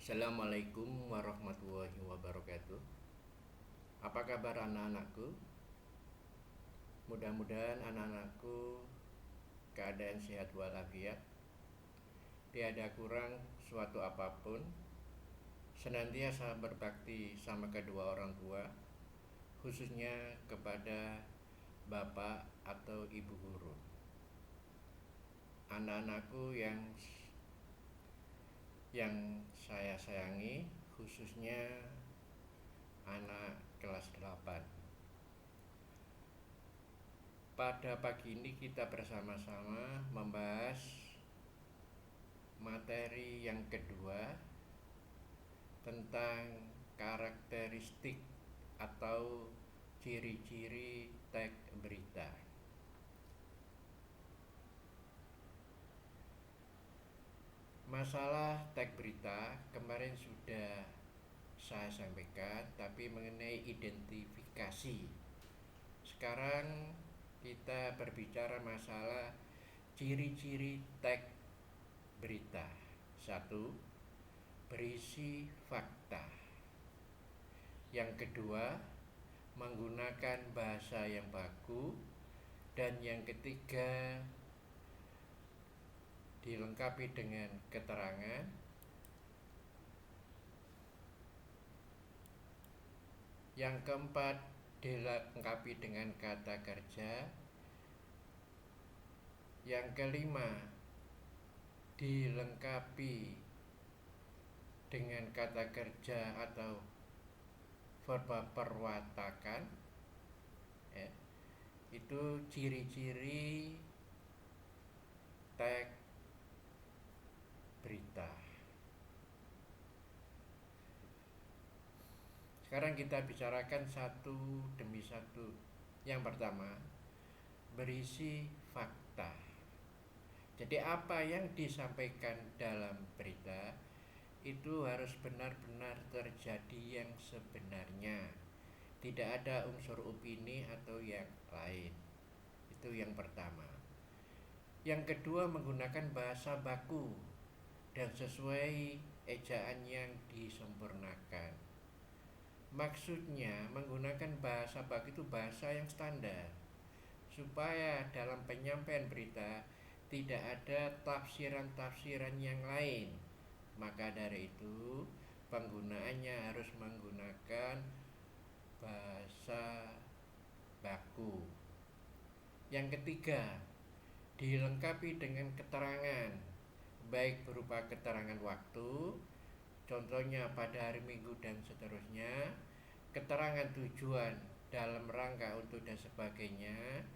Assalamualaikum warahmatullahi wabarakatuh. Apa kabar anak-anakku? Mudah-mudahan anak-anakku keadaan sehat walafiat, tiada kurang suatu apapun, senantiasa berbakti sama kedua orang tua, khususnya kepada bapak atau ibu guru. Anak-anakku yang saya sayangi, khususnya anak kelas 8. Pada pagi ini kita bersama-sama membahas materi yang kedua tentang karakteristik atau ciri-ciri teks berita. Masalah teks berita kemarin sudah saya sampaikan, tapi mengenai identifikasi. Sekarang kita berbicara masalah ciri-ciri teks berita. 1. Berisi fakta. Yang kedua, menggunakan bahasa yang baku. Dan yang ketiga, dilengkapi dengan keterangan. Yang keempat, dilengkapi dengan kata kerja. Yang kelima, dilengkapi dengan kata kerja atau verba perwatakan. Itu ciri-ciri teks berita. Sekarang kita bicarakan satu demi satu. Yang pertama, berisi fakta. Jadi apa yang disampaikan dalam berita itu harus benar-benar terjadi yang sebenarnya. Tidak ada unsur opini atau yang lain. Itu yang pertama. Yang kedua, menggunakan bahasa baku dan sesuai ejaan yang disempurnakan. Maksudnya menggunakan bahasa baku itu bahasa yang standar, supaya dalam penyampaian berita tidak ada tafsiran-tafsiran yang lain. Maka dari itu penggunaannya harus menggunakan bahasa baku. Yang ketiga, dilengkapi dengan keterangan, baik berupa keterangan waktu, contohnya pada hari Minggu dan seterusnya, keterangan tujuan dalam rangka untuk dan sebagainya,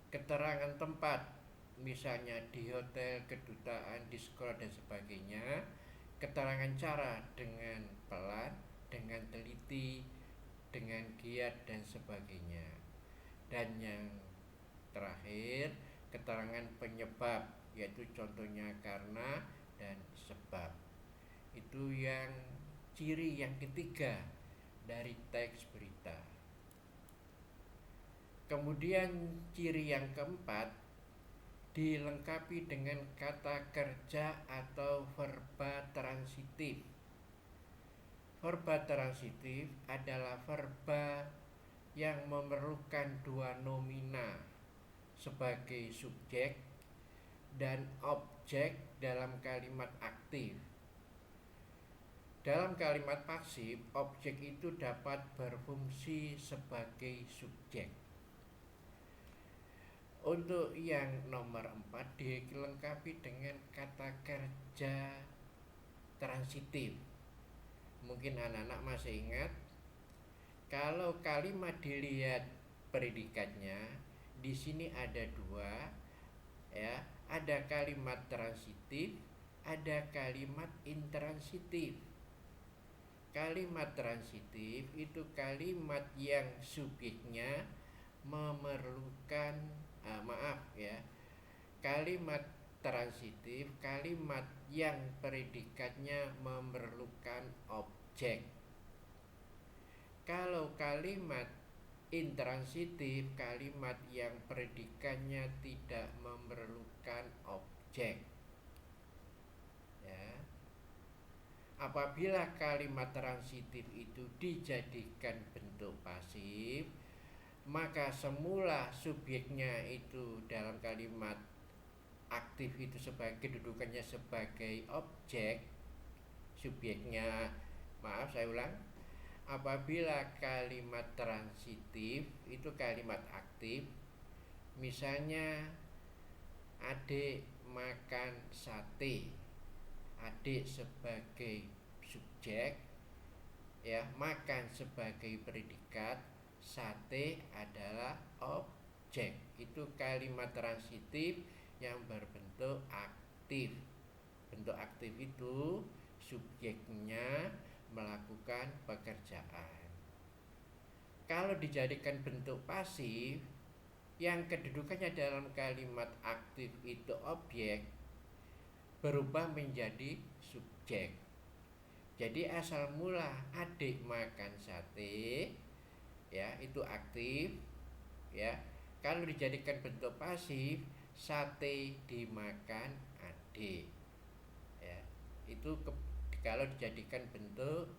keterangan tempat, misalnya di hotel, kedutaan, di sekolah dan sebagainya, keterangan cara dengan pelan, dengan teliti, dengan giat dan sebagainya. Dan yang terakhir, keterangan penyebab, yaitu contohnya karena dan sebab. Itu yang ciri yang ketiga dari teks berita. Kemudian ciri yang keempat, dilengkapi dengan kata kerja atau verba transitif. Verba transitif adalah verba yang memerlukan dua nomina sebagai subjek dan objek dalam kalimat aktif. Dalam kalimat pasif, objek itu dapat berfungsi sebagai subjek. Untuk yang nomor 4, dilengkapi dengan kata kerja transitif. Mungkin anak-anak masih ingat, kalau kalimat dilihat predikatnya, di sini ada dua, ya, ada kalimat transitif, ada kalimat intransitif. Kalimat transitif itu kalimat yang subjeknya memerlukan kalimat transitif, kalimat yang predikatnya memerlukan objek. Kalau kalimat intransitif, kalimat yang predikatnya tidak memerlukan objek. Ya. apabila kalimat transitif itu dijadikan bentuk pasif, maka semula subjeknya itu dalam kalimat aktif itu sebagai kedudukannya sebagai objek, subjeknya, maaf saya ulang, apabila kalimat transitif itu kalimat aktif, misalnya adik makan sate, adik sebagai subjek, ya, makan sebagai predikat, sate adalah objek. Itu kalimat transitif yang berbentuk aktif. Bentuk aktif itu subjeknya melakukan pekerjaan. Kalau dijadikan bentuk pasif yang kedudukannya dalam kalimat aktif itu objek, berubah menjadi subjek. Jadi asal mula adik makan sate, ya, itu aktif, ya. Kalau dijadikan bentuk pasif, sate dimakan adik, ya. Itu kalau dijadikan bentuk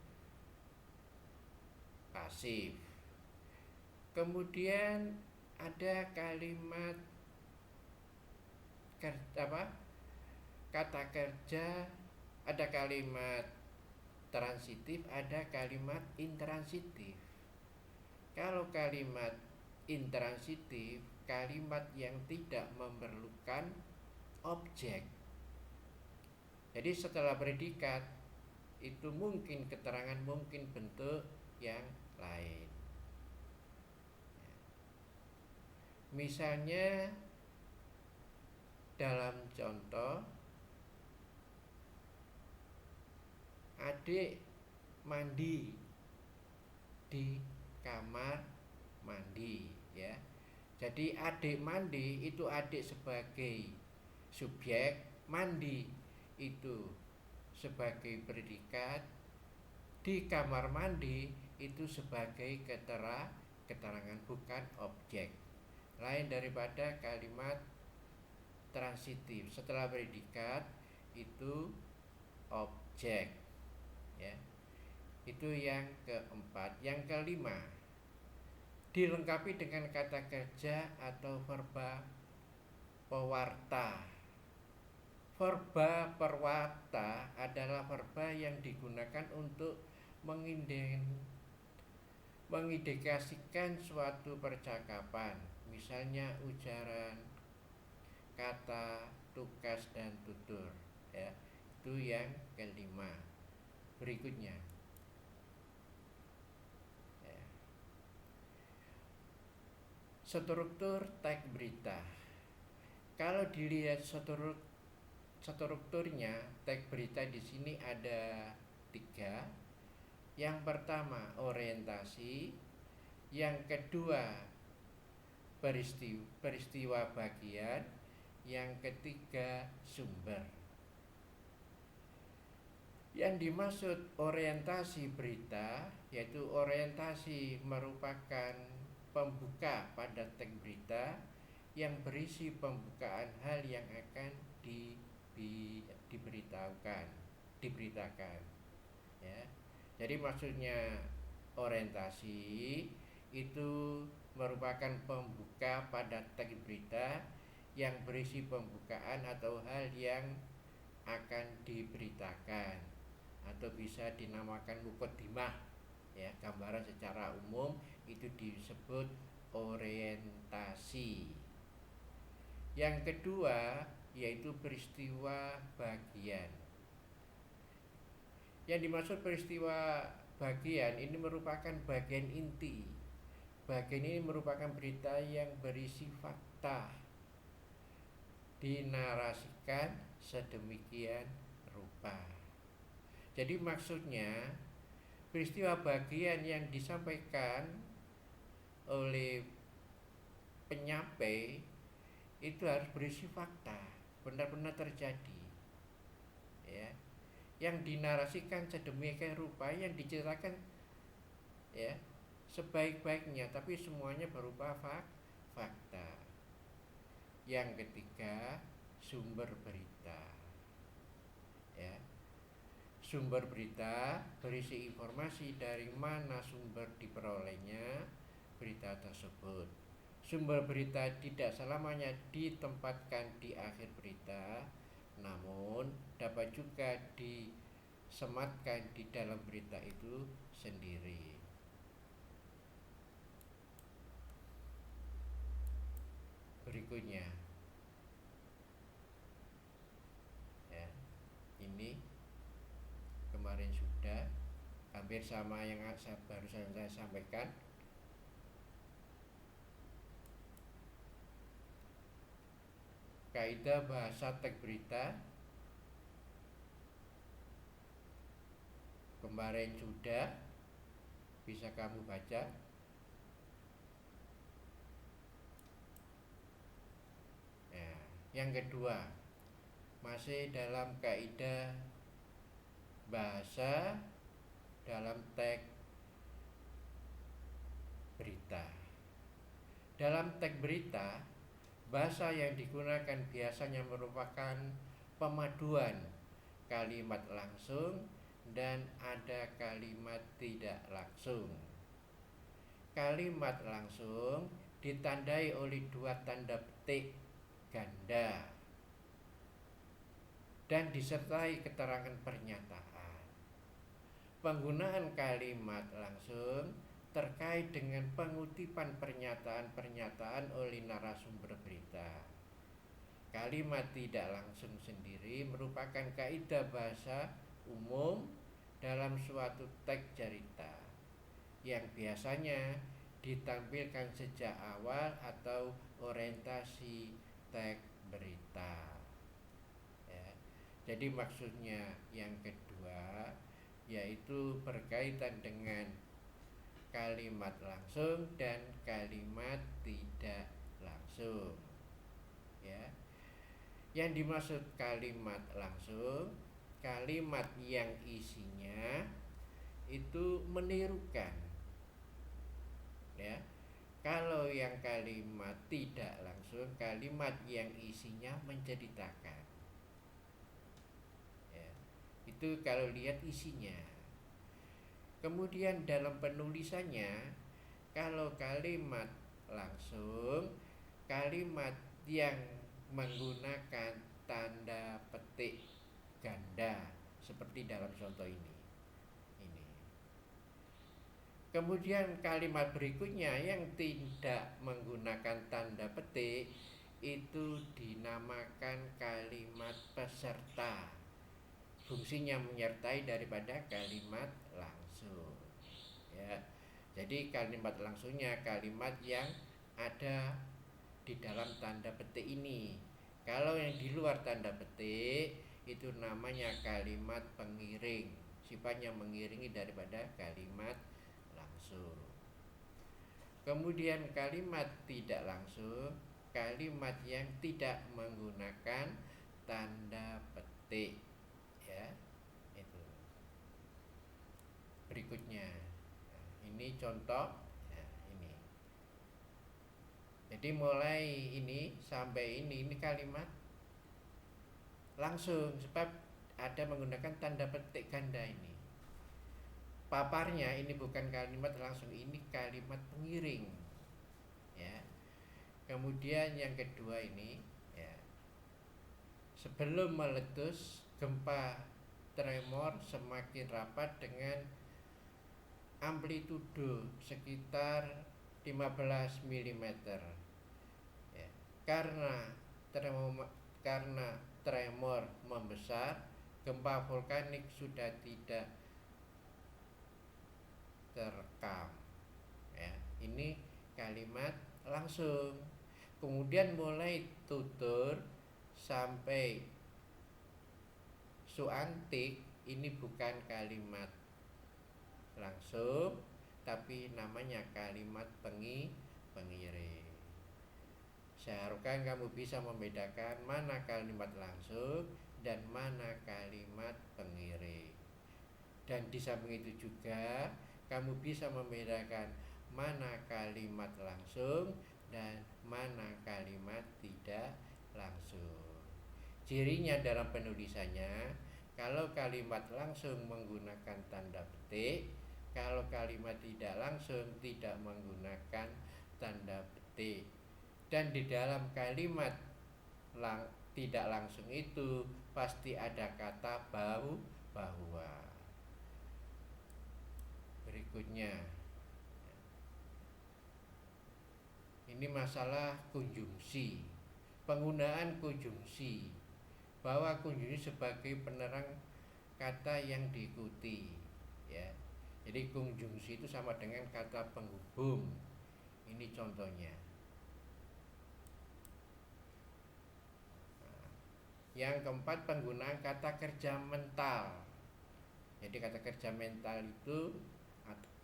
pasif. Kemudian ada kalimat kata kerja, ada kalimat transitif, ada kalimat intransitif. Kalau kalimat intransitif, kalimat yang tidak memerlukan objek. Jadi setelah predikat itu mungkin keterangan, mungkin bentuk yang lain. Misalnya dalam contoh, adik mandi di kamar mandi, ya. Jadi adik mandi itu adik sebagai subjek, mandi itu sebagai predikat, di kamar mandi itu sebagai keterangan, bukan objek. Lain daripada kalimat transitif, setelah predikat itu objek, ya. Itu yang keempat. Yang kelima, dilengkapi dengan kata kerja atau verba pewarta. Verba perwarta adalah verba yang digunakan untuk mengindikasikan suatu percakapan, misalnya ujaran, kata, tugas, dan tutur, ya. Itu yang kelima. Berikutnya, ya, struktur teks berita. Kalau dilihat strukturnya teks berita di sini ada 3. Yang pertama orientasi, yang kedua peristiwa bagian, yang ketiga sumber. Yang dimaksud orientasi berita, yaitu orientasi merupakan pembuka pada teks berita yang berisi pembukaan hal yang akan diberitakan, ya. Jadi maksudnya orientasi itu merupakan pembuka pada teks berita yang berisi pembukaan atau hal yang akan diberitakan, atau bisa dinamakan muqaddimah, ya, gambaran secara umum, itu disebut orientasi. Yang kedua yaitu peristiwa bagian. Yang dimaksud peristiwa bagian ini merupakan bagian inti. Bagian ini merupakan berita yang berisi fakta, dinarasikan sedemikian rupa. Jadi maksudnya peristiwa bagian yang disampaikan oleh penyampai itu harus berisi fakta, benar-benar terjadi, ya. Yang dinarasikan sedemikian rupa, yang diceritakan, ya, sebaik-baiknya, tapi semuanya berupa fakta. Yang ketiga, sumber berita, ya. Sumber berita berisi informasi dari mana sumber diperolehnya berita tersebut. Sumber berita tidak selamanya ditempatkan di akhir berita, namun dapat juga disematkan di dalam berita itu sendiri. Berikutnya, ya, ini kemarin sudah hampir sama yang barusan saya sampaikan. Kaidah bahasa teks berita kemarin sudah bisa kamu baca. Nah, yang kedua, masih dalam kaidah bahasa dalam teks berita. Dalam teks berita, bahasa yang digunakan biasanya merupakan pemaduan kalimat langsung dan ada kalimat tidak langsung. Kalimat langsung ditandai oleh dua tanda petik ganda dan disertai keterangan pernyataan. Penggunaan kalimat langsung terkait dengan pengutipan pernyataan-pernyataan oleh narasumber berita. Kalimat tidak langsung sendiri merupakan kaidah bahasa umum dalam suatu teks cerita yang biasanya ditampilkan sejak awal atau orientasi teks berita. Ya. Jadi maksudnya yang kedua yaitu berkaitan dengan kalimat langsung dan kalimat tidak langsung. Ya. Yang dimaksud kalimat langsung, kalimat yang isinya itu menirukan. Ya. Kalau yang kalimat tidak langsung, kalimat yang isinya menceritakan. Ya. Itu kalau lihat isinya. Kemudian dalam penulisannya, kalau kalimat langsung, kalimat yang menggunakan tanda petik ganda seperti dalam contoh ini. Kemudian kalimat berikutnya yang tidak menggunakan tanda petik itu dinamakan kalimat peserta. Fungsinya menyertai daripada kalimat langsung. Ya. Jadi kalimat langsungnya kalimat yang ada di dalam tanda petik ini. Kalau yang di luar tanda petik itu namanya kalimat pengiring. Sifatnya mengiringi daripada kalimat langsung. Kemudian kalimat tidak langsung, kalimat yang tidak menggunakan tanda petik. Ya, itu. Berikutnya, nah, ini contoh. Nah, ini. Jadi mulai ini sampai ini kalimat langsung sebab ada menggunakan tanda petik ganda ini. Paparnya ini bukan kalimat langsung, ini kalimat pengiring. Ya. Kemudian yang kedua ini, ya. Sebelum meletus, gempa tremor semakin rapat dengan amplitudo sekitar 15 mm. Ya. Karena tremor membesar, gempa vulkanik sudah tidak terekam. Ya, ini kalimat langsung. Kemudian mulai tutur sampai suantik ini bukan kalimat langsung, tapi namanya kalimat pengiring. Saya harapkan kamu bisa membedakan mana kalimat langsung dan mana kalimat pengiring. Dan di samping itu juga kamu bisa membedakan mana kalimat langsung dan mana kalimat tidak langsung. Cirinya dalam penulisannya, Kalau kalimat langsung menggunakan tanda petik, kalau kalimat tidak langsung tidak menggunakan tanda petik. Dan di dalam kalimat tidak langsung itu pasti ada kata bahwa. Berikutnya, ini masalah konjungsi. Penggunaan konjungsi, bahwa konjungsi sebagai penerang kata yang diikuti, ya. Jadi konjungsi itu sama dengan kata penghubung. Ini contohnya. Yang keempat, penggunaan kata kerja mental. Jadi kata kerja mental itu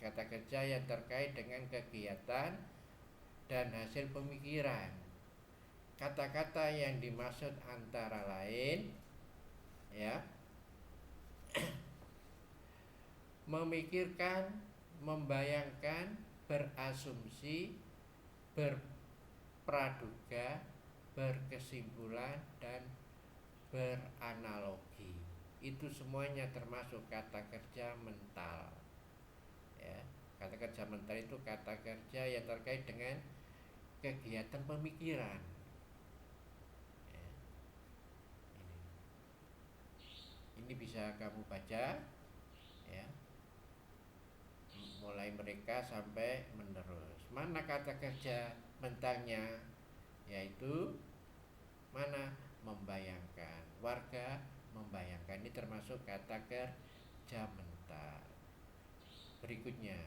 kata kerja yang terkait dengan kegiatan dan hasil pemikiran. Kata-kata yang dimaksud antara lain, ya, memikirkan, membayangkan, berasumsi, berpraduga, berkesimpulan, dan beranalogi. Itu semuanya termasuk kata kerja mental, ya. Kata kerja mental itu kata kerja yang terkait dengan kegiatan pemikiran, ya. Ini bisa kamu baca, ya, mulai mereka sampai menerus. Mana kata kerja mentalnya? Yaitu mana? Membayangkan. Warga membayangkan. Ini termasuk kata kerja mental. Berikutnya,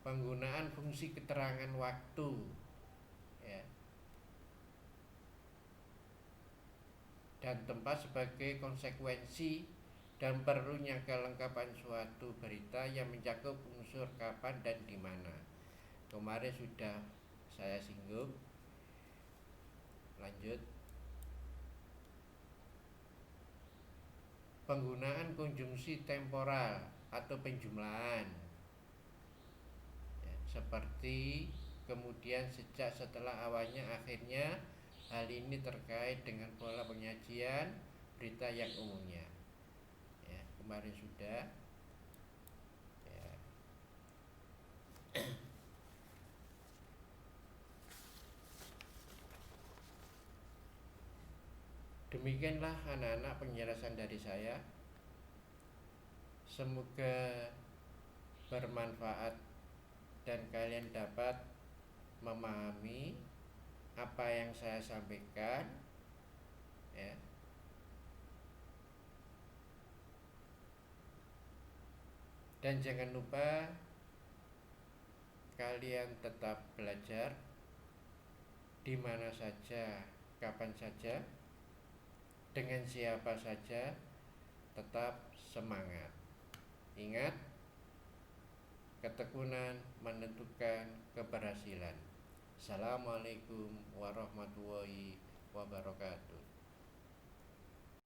penggunaan fungsi keterangan waktu, ya, dan tempat sebagai konsekuensi dan perlunya kelengkapan suatu berita yang mencakup unsur kapan dan di mana. Kemarin sudah saya singgung. Lanjut. Penggunaan konjungsi temporal atau penjumlahan, ya, seperti kemudian, sejak, setelah, awalnya, akhirnya. Hal ini terkait dengan pola penyajian berita yang umumnya, ya, kemarin sudah, ya. Demikianlah anak-anak penjelasan dari saya. Semoga bermanfaat dan kalian dapat memahami apa yang saya sampaikan, ya. Dan jangan lupa kalian tetap belajar di mana saja, kapan saja, dengan siapa saja. Tetap semangat. Ingat, ketekunan menentukan keberhasilan. Assalamualaikum warahmatullahi wabarakatuh.